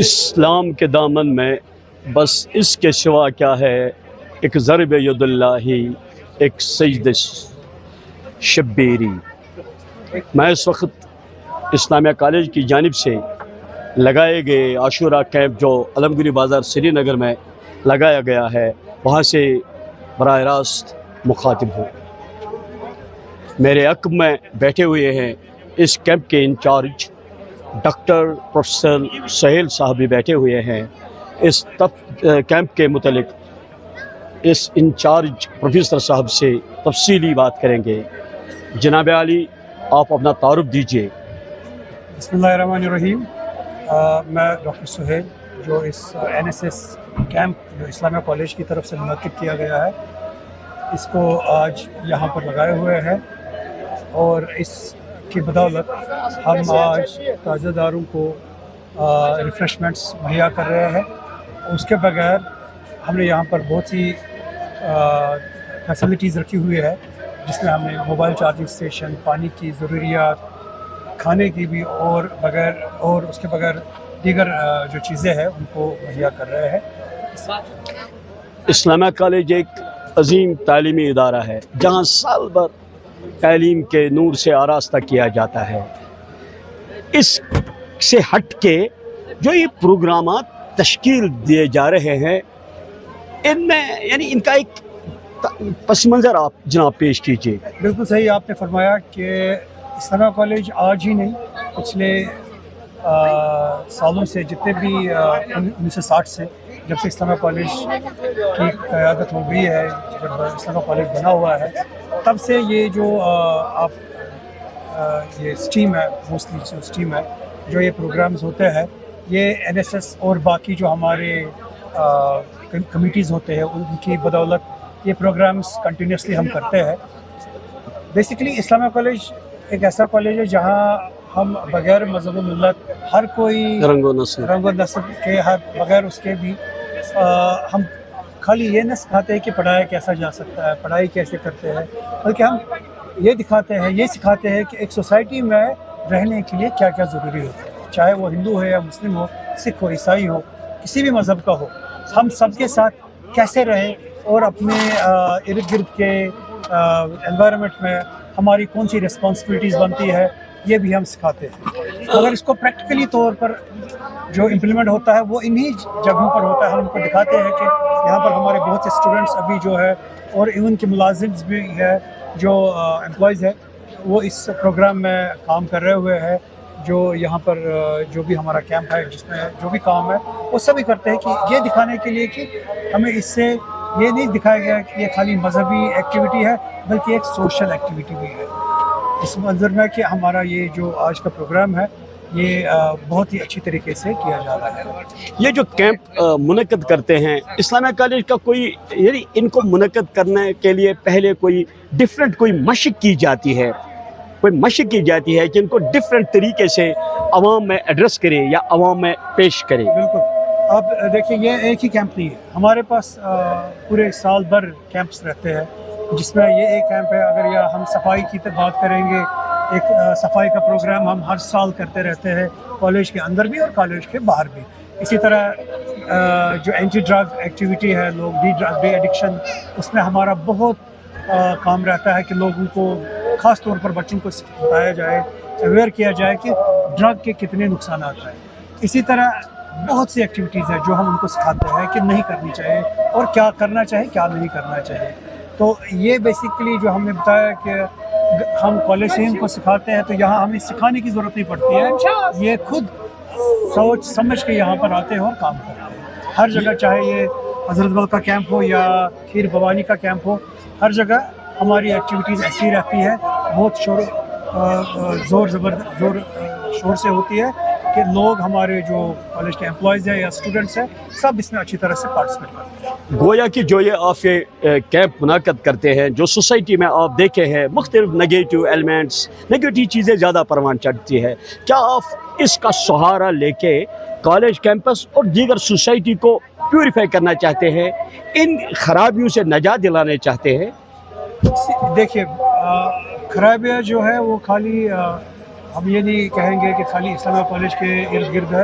اسلام کے دامن میں بس اس کے سوا کیا ہے، ایک ضرب یداللہ، ایک سجدہ شبیری۔ میں اس وقت اسلامیہ کالج کی جانب سے لگائے گئے عاشورہ کیمپ جو علمگری بازار سری نگر میں لگایا گیا ہے، وہاں سے براہ راست مخاطب ہوں۔ میرے عقب میں بیٹھے ہوئے ہیں اس کیمپ کے انچارج ڈاکٹر پروفیسر سہیل صاحب بھی بیٹھے ہوئے ہیں۔ اس کیمپ کے متعلق اس انچارج پروفیسر صاحب سے تفصیلی بات کریں گے۔ جناب عالی، آپ اپنا تعارف دیجیے۔ بسم اللہ الرحمن الرحیم۔ میں ڈاکٹر سہیل، جو اس NSS کیمپ جو اسلامیہ کالج کی طرف سے منعقد کیا گیا ہے، اس کو آج یہاں پر لگائے ہوئے ہیں، اور اس کی بدولت ہم آج تازہ داروں کو ریفریشمنٹس مہیا کر رہے ہیں۔ اس کے بغیر ہم نے یہاں پر بہت سی فیسلٹیز رکھی ہوئی ہے، جس میں ہم نے موبائل چارجنگ اسٹیشن، پانی کی ضروریات، کھانے کی بھی، اور اس کے بغیر دیگر جو چیزیں ہیں ان کو مہیا کر رہے ہیں۔ اسلامیہ کالج ایک عظیم تعلیمی ادارہ ہے جہاں سال بھر تعلیم کے نور سے آراستہ کیا جاتا ہے۔ اس سے ہٹ کے جو یہ پروگرامات تشکیل دیے جا رہے ہیں، ان میں ان کا ایک پس منظر آپ جناب پیش کیجیے۔ بالکل صحیح آپ نے فرمایا کہ اسلامیہ کالج آج ہی نہیں، پچھلے سالوں سے، جتنے بھی 1960 سے جب سے اسلامیہ کالج کی قیادت ہو گئی ہے، جب اسلامیہ کالج بنا ہوا ہے، تب سے یہ جو یہ اسٹیم ہے، موسٹلی جو اسٹیم ہے، جو یہ پروگرامز ہوتے ہیں، یہ NSS اور باقی جو ہمارے کمیٹیز ہوتے ہیں، ان کی بدولت یہ پروگرامز کنٹینیوسلی ہم کرتے ہیں۔ بیسیکلی اسلامیہ کالج ایک ایسا کالج ہے جہاں ہم بغیر مذہب و ملت، ہر کوئی رنگ و نسل کے، بغیر اس کے بھی، ہم خالی یہ نہ سکھاتے ہیں کہ پڑھایا کیسا جا سکتا ہے، پڑھائی کیسے کرتے ہیں، بلکہ ہم یہ سکھاتے ہیں کہ ایک سوسائٹی میں رہنے کے لیے کیا کیا ضروری ہوتا ہے، چاہے وہ ہندو ہے یا مسلم ہو، سکھ ہو، عیسائی ہو، کسی بھی مذہب کا ہو، ہم سب کے ساتھ کیسے رہیں، اور اپنے ارد گرد کے انوائرمنٹ میں ہماری کون سی رسپانسبلٹیز بنتی ہے، یہ بھی ہم سکھاتے ہیں۔ اگر اس کو پریکٹیکلی طور پر جو امپلیمنٹ ہوتا ہے وہ انہی جگہوں پر ہوتا ہے۔ ہم ان کو دکھاتے ہیں کہ یہاں پر ہمارے بہت سے اسٹوڈنٹس ابھی جو ہے، اور ایون کے ملازمز بھی ہے، جو امپلائیز ہے، وہ اس پروگرام میں کام کر رہے ہوئے ہیں، جو یہاں پر جو بھی ہمارا کیمپ ہے، جس میں جو بھی کام ہے وہ سبھی کرتے ہیں، کہ یہ دکھانے کے لیے کہ ہمیں اس سے یہ نہیں دکھایا گیا کہ یہ خالی مذہبی ایکٹیویٹی ہے، بلکہ ایک سوشل ایکٹیویٹی بھی ہے۔ اس منظر میں کہ ہمارا یہ جو آج کا پروگرام ہے، یہ بہت ہی اچھی طریقے سے کیا جا رہا ہے۔ یہ جو کیمپ منعقد کرتے ہیں اسلامیہ کالج کا، کوئی ان کو منعقد کرنے کے لیے پہلے کوئی ڈیفرنٹ کوئی مشق کی جاتی ہے کہ ان کو ڈیفرنٹ طریقے سے عوام میں ایڈریس کرے یا عوام میں پیش کرے؟ بالکل، آپ دیکھیں، یہ ایک ہی کیمپ نہیں ہے، ہمارے پاس پورے سال بھر کیمپس رہتے ہیں، جس میں یہ ایک کیمپ ہے۔ اگر یا ہم صفائی کی بات کریں گے، ایک صفائی کا پروگرام ہم ہر سال کرتے رہتے ہیں، کالج کے اندر بھی اور کالج کے باہر بھی۔ اسی طرح جو اینٹی ڈرگ ایکٹیویٹی ہے، لوگ ڈی ایڈکشن، اس میں ہمارا بہت کام رہتا ہے کہ لوگوں کو، خاص طور پر بچوں کو بتایا جائے، اویئر کیا جائے کہ ڈرگ کے کتنے نقصانات ہیں۔ اسی طرح بہت سی ایکٹیویٹیز ہیں جو ہم ان کو سکھاتے ہیں کہ نہیں کرنی چاہیے، اور کیا کرنا چاہیے، کیا نہیں کرنا چاہیے۔ تو یہ بیسیکلی جو ہم نے بتایا کہ ہم کالج سے ان کو سکھاتے ہیں، تو یہاں ہمیں سکھانے کی ضرورت نہیں پڑتی ہے، یہ خود سوچ سمجھ کے یہاں پر آتے ہیں اور کام کرتے ہیں۔ ہر جگہ، چاہے یہ حضرت بل کا کیمپ ہو یا کھیر بھوانی کا کیمپ ہو، ہر جگہ ہماری ایکٹیویٹیز ایسی رہتی ہے، بہت زور شور سے ہوتی ہے، کہ لوگ ہمارے جو کالج کے امپلائیز ہیں یا اسٹوڈنٹس ہیں، سب اس میں اچھی طرح سے پارٹیسپیٹ کرتے ہیں۔ گویا کہ جو یہ آپ کیمپ منعقد کرتے ہیں، جو سوسائٹی میں آپ دیکھے ہیں مختلف نگیٹو ایلیمنٹس، نگیٹو چیزیں زیادہ پروان چڑھتی ہے، کیا آپ اس کا سہارا لے کے کالج کیمپس اور دیگر سوسائٹی کو پیوریفائی کرنا چاہتے ہیں، ان خرابیوں سے نجات دلانے چاہتے ہیں؟ دیکھیے، خرابیاں جو ہے وہ خالی ہم یہ نہیں کہیں گے کہ خالی اسلامیہ کالج کے ارد گرد ہے۔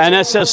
NSS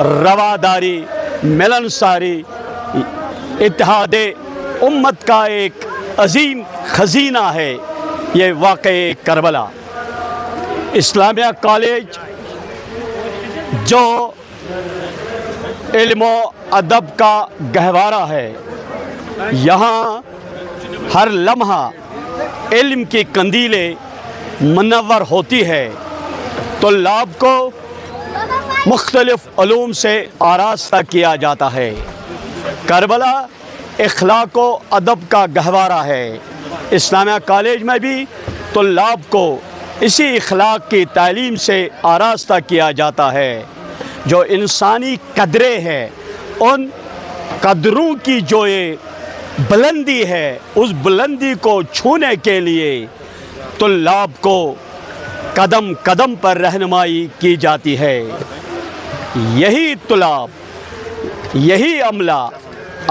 رواداری، ملنساری، اتحاد امت کا ایک عظیم خزینہ ہے یہ واقعہ کربلا۔ اسلامیہ کالج جو علم و ادب کا گہوارہ ہے، یہاں ہر لمحہ علم کی قندیلیں منور ہوتی ہے، طلاب کو مختلف علوم سے آراستہ کیا جاتا ہے۔ کربلا اخلاق و ادب کا گہوارہ ہے۔ اسلامیہ کالج میں بھی طلاب کو اسی اخلاق کی تعلیم سے آراستہ کیا جاتا ہے۔ جو انسانی قدریں ہیں، ان قدروں کی جو یہ بلندی ہے، اس بلندی کو چھونے کے لیے طلاب کو قدم قدم پر رہنمائی کی جاتی ہے۔ یہی طلاب، یہی عملہ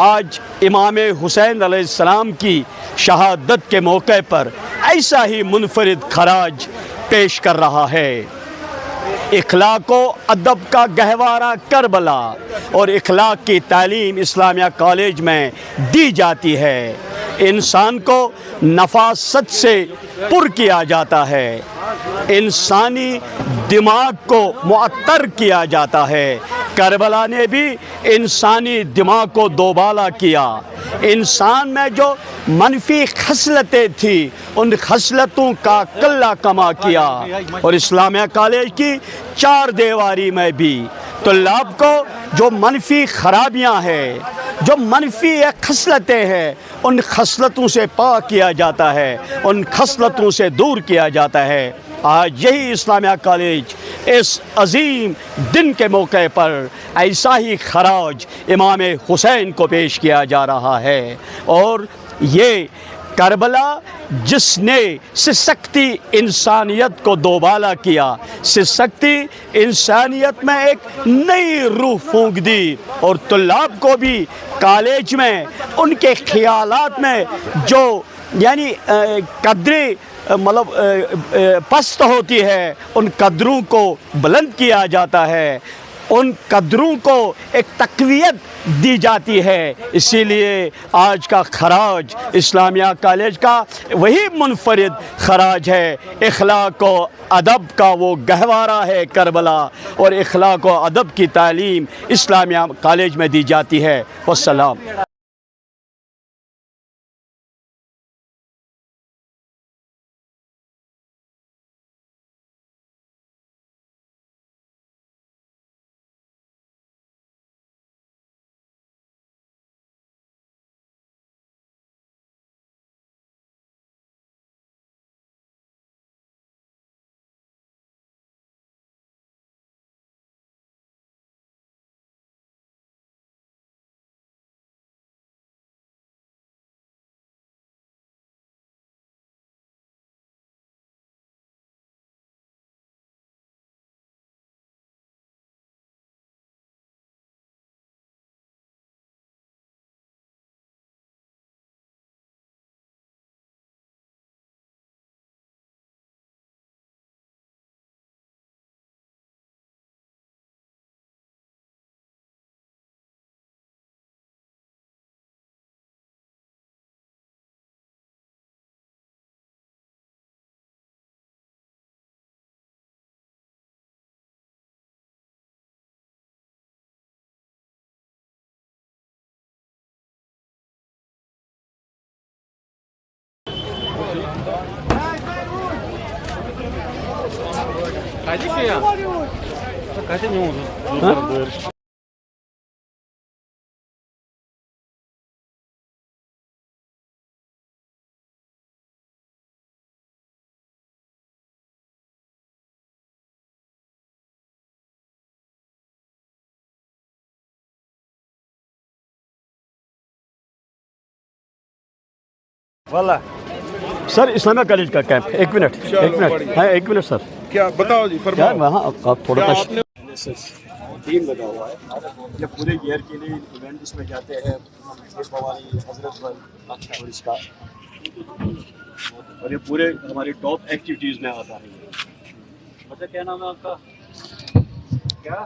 آج امام حسین علیہ السلام کی شہادت کے موقع پر ایسا ہی منفرد خراج پیش کر رہا ہے۔ اخلاق و ادب کا گہوارہ کربلا اور اخلاق کی تعلیم اسلامیہ کالج میں دی جاتی ہے۔ انسان کو نفاست سے پر کیا جاتا ہے، انسانی دماغ کو معطر کیا جاتا ہے۔ کربلا نے بھی انسانی دماغ کو دوبالا کیا۔ انسان میں جو منفی خصلتیں تھیں، ان خصلتوں کا کلہ کما کیا، اور اسلامیہ کالج کی چار دیواری میں بھی طلاب کو جو منفی خرابیاں ہیں، جو منفی خصلتیں ہیں، ان خصلتوں سے پاک کیا جاتا ہے، ان خصلتوں سے دور کیا جاتا ہے۔ آج یہی اسلامیہ کالج اس عظیم دن کے موقع پر ایسا ہی خراج امام حسین کو پیش کیا جا رہا ہے۔ اور یہ کربلا جس نے سسکتی انسانیت کو دوبالا کیا، سسکتی انسانیت میں ایک نئی روح پھونک دی، اور طلاب کو بھی کالج میں ان کے خیالات میں جو یعنی قدریں مطلب پست ہوتی ہے، ان قدروں کو بلند کیا جاتا ہے، ان قدروں کو ایک تقویت دی جاتی ہے۔ اسی لیے آج کا خراج اسلامیہ کالج کا وہی منفرد خراج ہے۔ اخلاق و ادب کا وہ گہوارہ ہے کربلا، اور اخلاق و ادب کی تعلیم اسلامیہ کالج میں دی جاتی ہے۔ والسلام۔ والا سر اسلامیہ کالج کا کیمپ، ایک منٹ ہاں، ایک منٹ سر، کیا بتاؤ جی، کیا فرماؤ۔ وہاں آپ تھوڑا کیا سا آپ نے ٹیم لگا ہوا ہے، جب پورے ایئر کے لیے ایونٹس میں جاتے ہیں، بھوانی حضرت بل اور اس کا، اور یہ پورے ہماری ٹاپ ایکٹیویٹیز میں آتا ہے۔ مطلب کیا نام ہے آپ کا؟ کیا